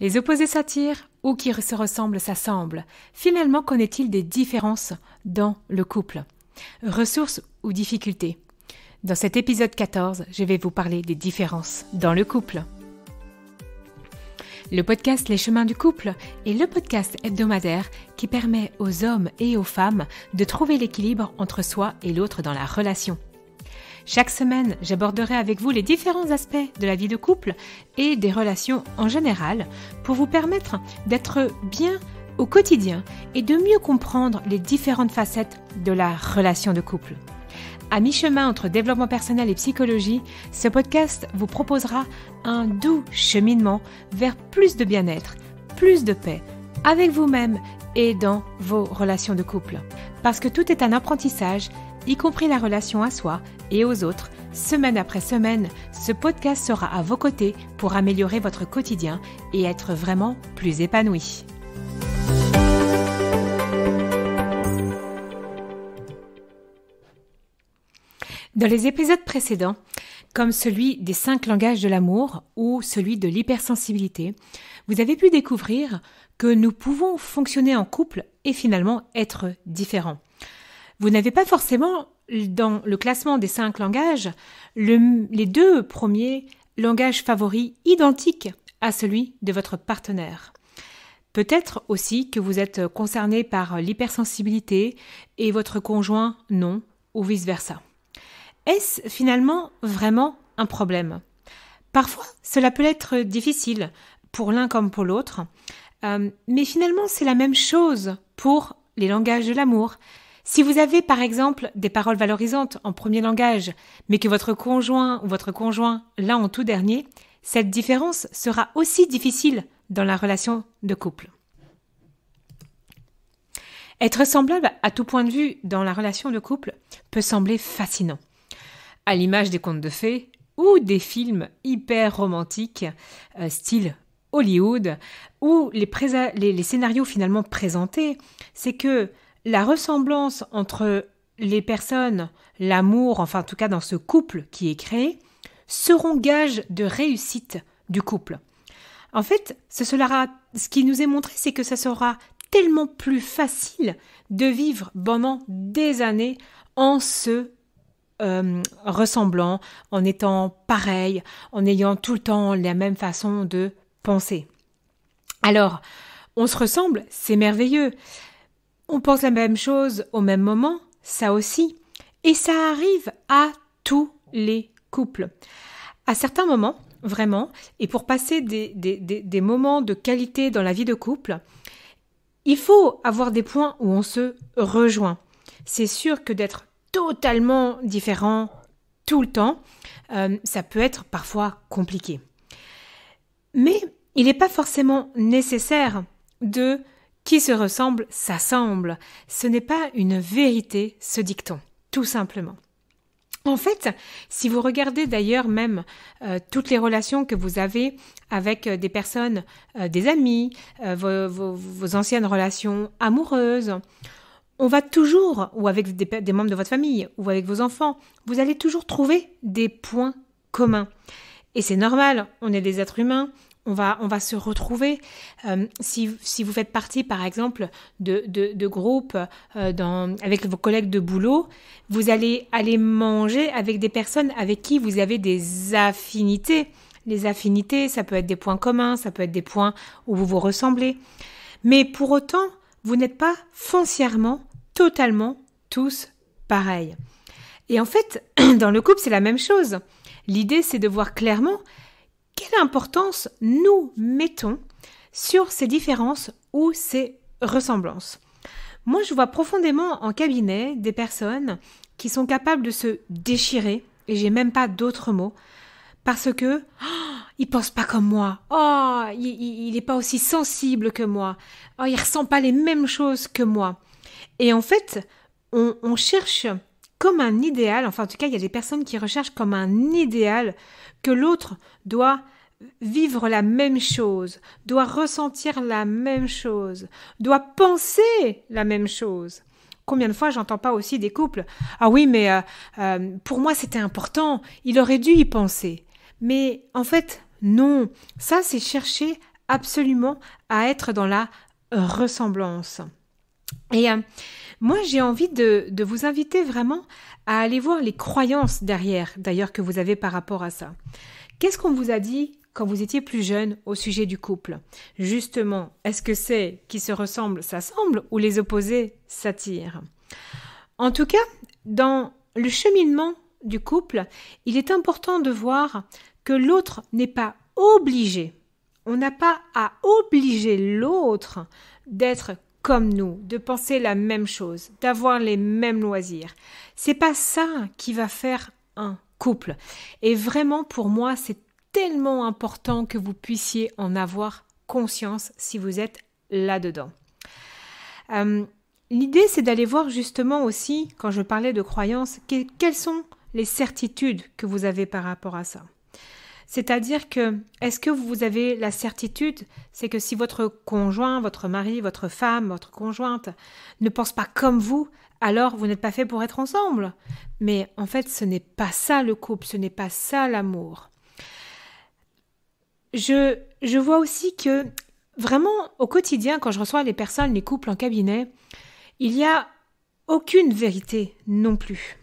Les opposés s'attirent ou qui se ressemblent s'assemblent. Finalement, qu'en est-il des différences dans le couple? Ressources ou difficultés? Dans cet épisode 14, je vais vous parler des différences dans le couple. Le podcast Les chemins du couple est le podcast hebdomadaire qui permet aux hommes et aux femmes de trouver l'équilibre entre soi et l'autre dans la relation. Chaque semaine, j'aborderai avec vous les différents aspects de la vie de couple et des relations en général pour vous permettre d'être bien au quotidien et de mieux comprendre les différentes facettes de la relation de couple. À mi-chemin entre développement personnel et psychologie, ce podcast vous proposera un doux cheminement vers plus de bien-être, plus de paix, avec vous-même et dans vos relations de couple. Parce que tout est un apprentissage, y compris la relation à soi et aux autres, semaine après semaine, ce podcast sera à vos côtés pour améliorer votre quotidien et être vraiment plus épanoui. Dans les épisodes précédents, comme celui des 5 langages de l'amour ou celui de l'hypersensibilité, vous avez pu découvrir que nous pouvons fonctionner en couple et finalement être différents. Vous n'avez pas forcément, dans le classement des 5 langages, les 2 premiers langages favoris identiques à celui de votre partenaire. Peut-être aussi que vous êtes concerné par l'hypersensibilité et votre conjoint non, ou vice-versa. Est-ce finalement vraiment un problème? Parfois, cela peut être difficile pour l'un comme pour l'autre, mais finalement, c'est la même chose pour les langages de l'amour. Si vous avez par exemple des paroles valorisantes en premier langage, mais que votre conjoint ou votre conjoint l'a en tout dernier, cette différence sera aussi difficile dans la relation de couple. Être semblable à tout point de vue dans la relation de couple peut sembler fascinant, à l'image des contes de fées ou des films hyper romantiques, style Hollywood, où les scénarios finalement présentés, c'est que la ressemblance entre les personnes, l'amour, enfin en tout cas dans ce couple qui est créé, seront gages de réussite du couple. En fait, ce qui nous est montré, c'est que ça sera tellement plus facile de vivre pendant des années en se ressemblant, en étant pareil, en ayant tout le temps la même façon de penser. Alors, on se ressemble, c'est merveilleux. On pense la même chose au même moment, ça aussi. Et ça arrive à tous les couples. À certains moments, vraiment, et pour passer des moments de qualité dans la vie de couple, il faut avoir des points où on se rejoint. C'est sûr que d'être totalement différent tout le temps, ça peut être parfois compliqué. Mais il n'est pas forcément nécessaire de qui se ressemble s'assemble. Ce n'est pas une vérité, ce dicton, tout simplement. En fait, si vous regardez d'ailleurs même toutes les relations que vous avez avec des personnes, des amis, vos anciennes relations amoureuses, on va toujours, ou avec des membres de votre famille, ou avec vos enfants, vous allez toujours trouver des points communs. Et c'est normal, on est des êtres humains, on va se retrouver. Si vous faites partie, par exemple, de groupes avec vos collègues de boulot, vous allez aller manger avec des personnes avec qui vous avez des affinités. Les affinités, ça peut être des points communs, ça peut être des points où vous vous ressemblez. Mais pour autant, vous n'êtes pas foncièrement, totalement, tous pareils. Et en fait, dans le couple, c'est la même chose. L'idée, c'est de voir clairement quelle importance nous mettons sur ces différences ou ces ressemblances. Moi, je vois profondément en cabinet des personnes qui sont capables de se déchirer, et j'ai même pas d'autres mots, parce que il pense pas comme moi. Oh, il est pas aussi sensible que moi. Oh, il ressent pas les mêmes choses que moi. Et en fait, on cherche comme un idéal, enfin en tout cas, il y a des personnes qui recherchent comme un idéal que l'autre doit vivre la même chose, doit ressentir la même chose, doit penser la même chose. Combien de fois j'entends pas aussi des couples « Ah oui, mais pour moi c'était important, il aurait dû y penser. » Mais en fait, non, ça c'est chercher absolument à être dans la ressemblance. Et moi, j'ai envie de vous inviter vraiment à aller voir les croyances derrière, d'ailleurs, que vous avez par rapport à ça. Qu'est-ce qu'on vous a dit quand vous étiez plus jeune au sujet du couple? Justement, est-ce que c'est qui se ressemblent s'assemblent ou les opposés s'attirent? En tout cas, dans le cheminement du couple, il est important de voir que l'autre n'est pas obligé. On n'a pas à obliger l'autre d'être comme nous, de penser la même chose, d'avoir les mêmes loisirs. C'est pas ça qui va faire un couple. Et vraiment, pour moi, c'est tellement important que vous puissiez en avoir conscience si vous êtes là-dedans. L'idée, c'est d'aller voir justement aussi, quand je parlais de croyances, quelles sont les certitudes que vous avez par rapport à ça. C'est-à-dire que, est-ce que vous avez la certitude, c'est que si votre conjoint, votre mari, votre femme, votre conjointe ne pense pas comme vous, alors vous n'êtes pas fait pour être ensemble. Mais en fait, ce n'est pas ça le couple, ce n'est pas ça l'amour. Je vois aussi que vraiment au quotidien, quand je reçois les personnes, les couples en cabinet, il n'y a aucune vérité non plus.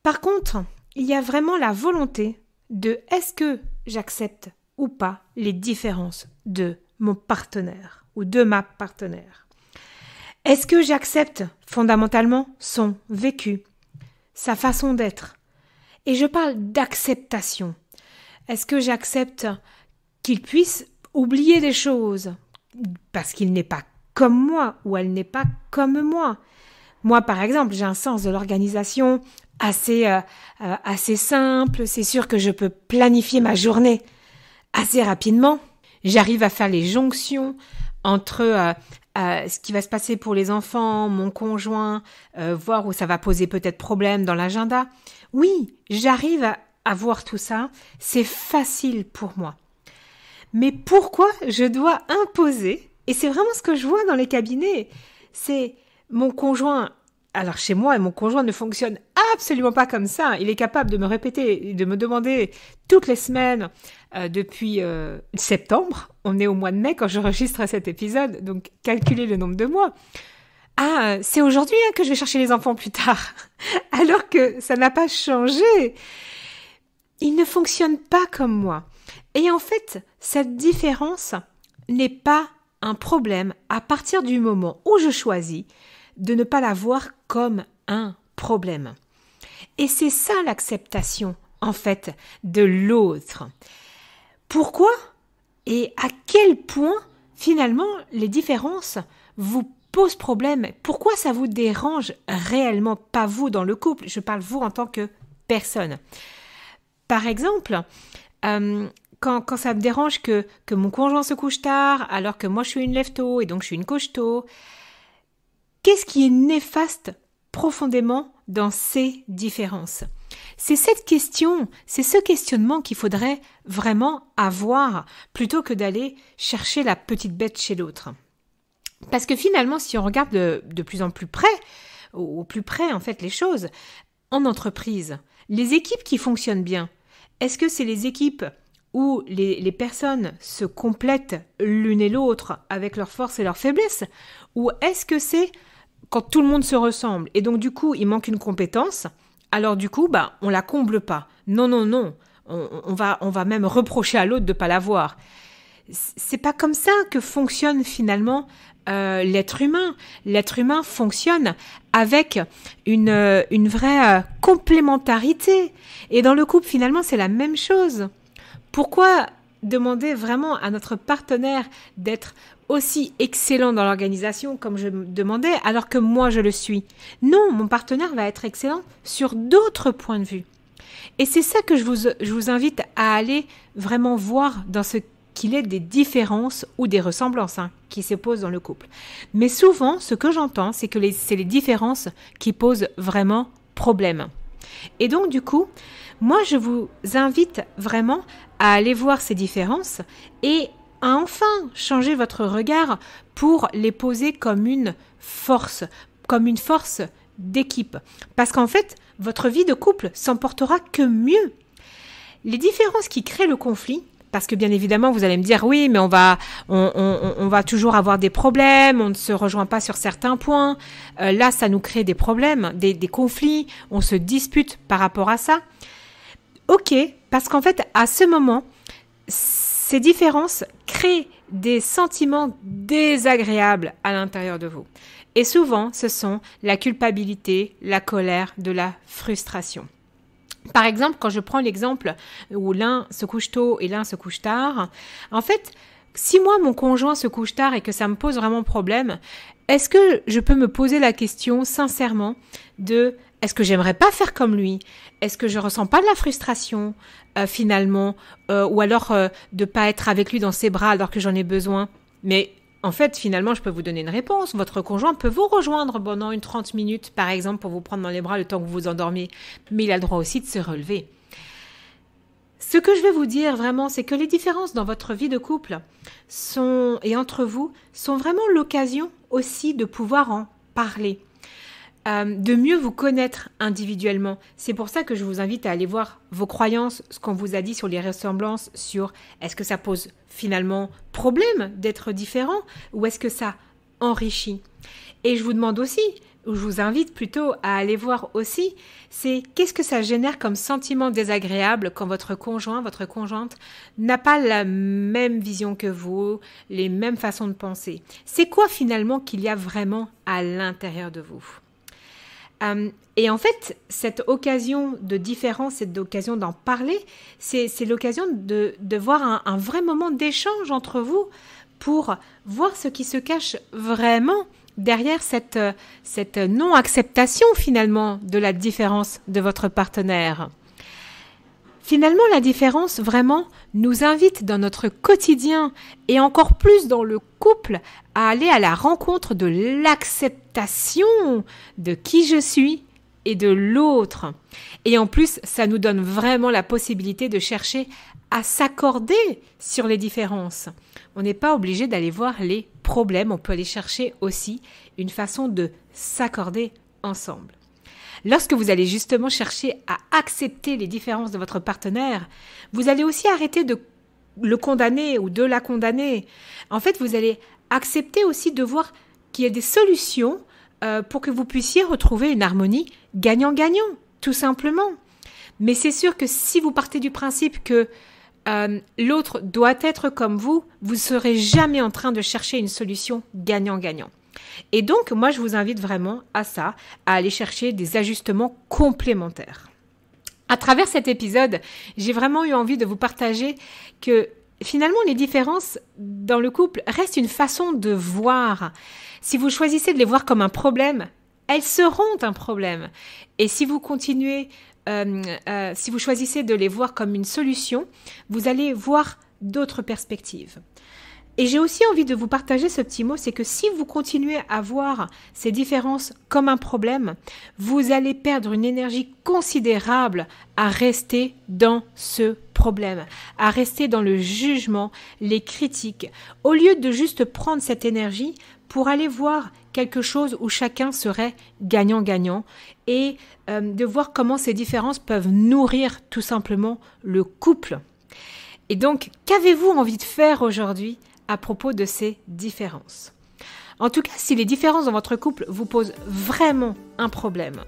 Par contre, il y a vraiment la volonté de est-ce que j'accepte ou pas les différences de mon partenaire ou de ma partenaire. Est-ce que j'accepte fondamentalement son vécu, sa façon d'être? Et je parle d'acceptation. Est-ce que j'accepte qu'il puisse oublier des choses parce qu'il n'est pas comme moi ou elle n'est pas comme moi? Moi, par exemple, j'ai un sens de l'organisation assez simple. C'est sûr que je peux planifier ma journée assez rapidement. J'arrive à faire les jonctions entre ce qui va se passer pour les enfants, mon conjoint, voir où ça va poser peut-être problème dans l'agenda. Oui, j'arrive à voir tout ça. C'est facile pour moi. Mais pourquoi je dois imposer? Et c'est vraiment ce que je vois dans les cabinets. C'est mon conjoint. Alors chez moi, mon conjoint ne fonctionne absolument pas comme ça. Il est capable de me répéter, de me demander toutes les semaines depuis septembre. On est au mois de mai quand j'enregistre cet épisode, donc calculez le nombre de mois. Ah, c'est aujourd'hui que je vais chercher les enfants plus tard. Alors que ça n'a pas changé. Il ne fonctionne pas comme moi. Et en fait, cette différence n'est pas un problème à partir du moment où je choisis de ne pas la voir comme un problème. Et c'est ça l'acceptation, en fait, de l'autre. Pourquoi et à quel point, finalement, les différences vous posent problème? Pourquoi ça vous dérange réellement? Pas vous dans le couple, je parle vous en tant que personne. Par exemple, quand ça me dérange que mon conjoint se couche tard, alors que moi je suis une lève-tôt et donc je suis une couche-tôt, qu'est-ce qui est néfaste profondément dans ces différences? C'est cette question, c'est ce questionnement qu'il faudrait vraiment avoir plutôt que d'aller chercher la petite bête chez l'autre. Parce que finalement, si on regarde de plus en plus près, au plus près en fait les choses, en entreprise, les équipes qui fonctionnent bien, est-ce que c'est les équipes où les personnes se complètent l'une et l'autre avec leurs forces et leurs faiblesses? Ou est-ce que c'est quand tout le monde se ressemble et donc du coup il manque une compétence, alors du coup on la comble pas. Non, on va même reprocher à l'autre de pas l'avoir. C'est pas comme ça que fonctionne finalement l'être humain. L'être humain fonctionne avec une vraie complémentarité. Et dans le couple finalement c'est la même chose. Pourquoi demander vraiment à notre partenaire d'être aussi excellent dans l'organisation comme je me demandais, alors que moi je le suis? Non, mon partenaire va être excellent sur d'autres points de vue. Et c'est ça que je vous invite à aller vraiment voir dans ce qu'il est des différences ou des ressemblances qui se posent dans le couple. Mais souvent, ce que j'entends, c'est que c'est les différences qui posent vraiment problème. Et donc du coup, moi je vous invite vraiment à aller voir ces différences et à enfin changer votre regard pour les poser comme une force d'équipe. Parce qu'en fait, votre vie de couple s'en portera que mieux. Les différences qui créent le conflit, parce que bien évidemment, vous allez me dire, oui, mais on va toujours avoir des problèmes, on ne se rejoint pas sur certains points. Là, ça nous crée des problèmes, des conflits, on se dispute par rapport à ça. Ok, parce qu'en fait, à ce moment, ces différences créent des sentiments désagréables à l'intérieur de vous. Et souvent, ce sont la culpabilité, la colère, de la frustration. Par exemple, quand je prends l'exemple où l'un se couche tôt et l'un se couche tard, en fait, si moi, mon conjoint se couche tard et que ça me pose vraiment problème, est-ce que je peux me poser la question sincèrement de est-ce que j'aimerais pas faire comme lui? Est-ce que je ressens pas de la frustration finalement ou alors de pas être avec lui dans ses bras alors que j'en ai besoin? Mais en fait, finalement, je peux vous donner une réponse. Votre conjoint peut vous rejoindre pendant une 30 minutes, par exemple, pour vous prendre dans les bras le temps que vous vous endormiez. Mais il a le droit aussi de se relever. Ce que je vais vous dire vraiment, c'est que les différences dans votre vie de couple et entre vous sont vraiment l'occasion aussi de pouvoir en parler. De mieux vous connaître individuellement. C'est pour ça que je vous invite à aller voir vos croyances, ce qu'on vous a dit sur les ressemblances, sur est-ce que ça pose finalement problème d'être différent ou est-ce que ça enrichit. Et je vous demande aussi, ou je vous invite plutôt à aller voir aussi, c'est qu'est-ce que ça génère comme sentiment désagréable quand votre conjoint, votre conjointe n'a pas la même vision que vous, les mêmes façons de penser. C'est quoi finalement qu'il y a vraiment à l'intérieur de vous? Et en fait, cette occasion de différence, cette occasion d'en parler, c'est l'occasion de voir un vrai moment d'échange entre vous pour voir ce qui se cache vraiment derrière cette non-acceptation finalement de la différence de votre partenaire. Finalement, la différence vraiment nous invite dans notre quotidien et encore plus dans le couple à aller à la rencontre de l'acceptation de qui je suis et de l'autre. Et en plus, ça nous donne vraiment la possibilité de chercher à s'accorder sur les différences. On n'est pas obligé d'aller voir les problèmes, on peut aller chercher aussi une façon de s'accorder ensemble. Lorsque vous allez justement chercher à accepter les différences de votre partenaire, vous allez aussi arrêter de le condamner ou de la condamner. En fait, vous allez accepter aussi de voir qu'il y a des solutions pour que vous puissiez retrouver une harmonie gagnant-gagnant, tout simplement. Mais c'est sûr que si vous partez du principe que l'autre doit être comme vous ne serez jamais en train de chercher une solution gagnant-gagnant. Et donc, moi, je vous invite vraiment à ça, à aller chercher des ajustements complémentaires. À travers cet épisode, j'ai vraiment eu envie de vous partager que finalement, les différences dans le couple restent une façon de voir. Si vous choisissez de les voir comme un problème, elles seront un problème. Et si vous continuez, si vous choisissez de les voir comme une solution, vous allez voir d'autres perspectives. Et j'ai aussi envie de vous partager ce petit mot, c'est que si vous continuez à voir ces différences comme un problème, vous allez perdre une énergie considérable à rester dans ce problème, à rester dans le jugement, les critiques, au lieu de juste prendre cette énergie pour aller voir quelque chose où chacun serait gagnant-gagnant et de voir comment ces différences peuvent nourrir tout simplement le couple. Et donc, qu'avez-vous envie de faire aujourd'hui à propos de ces différences? En tout cas, si les différences dans votre couple vous posent vraiment un problème,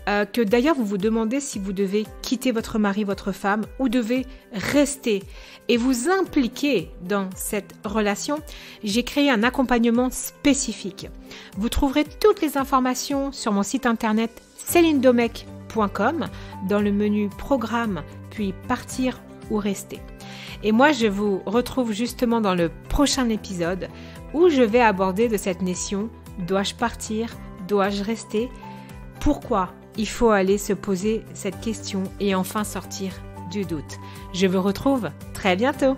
que d'ailleurs vous vous demandez si vous devez quitter votre mari, votre femme, ou devez rester et vous impliquer dans cette relation, j'ai créé un accompagnement spécifique. Vous trouverez toutes les informations sur mon site internet celinedomecq.com dans le menu Programme, puis Partir ou Rester. Et moi, je vous retrouve justement dans le prochain épisode où je vais aborder de cette notion, dois-je partir, dois-je rester? Pourquoi il faut aller se poser cette question et enfin sortir du doute? Je vous retrouve très bientôt.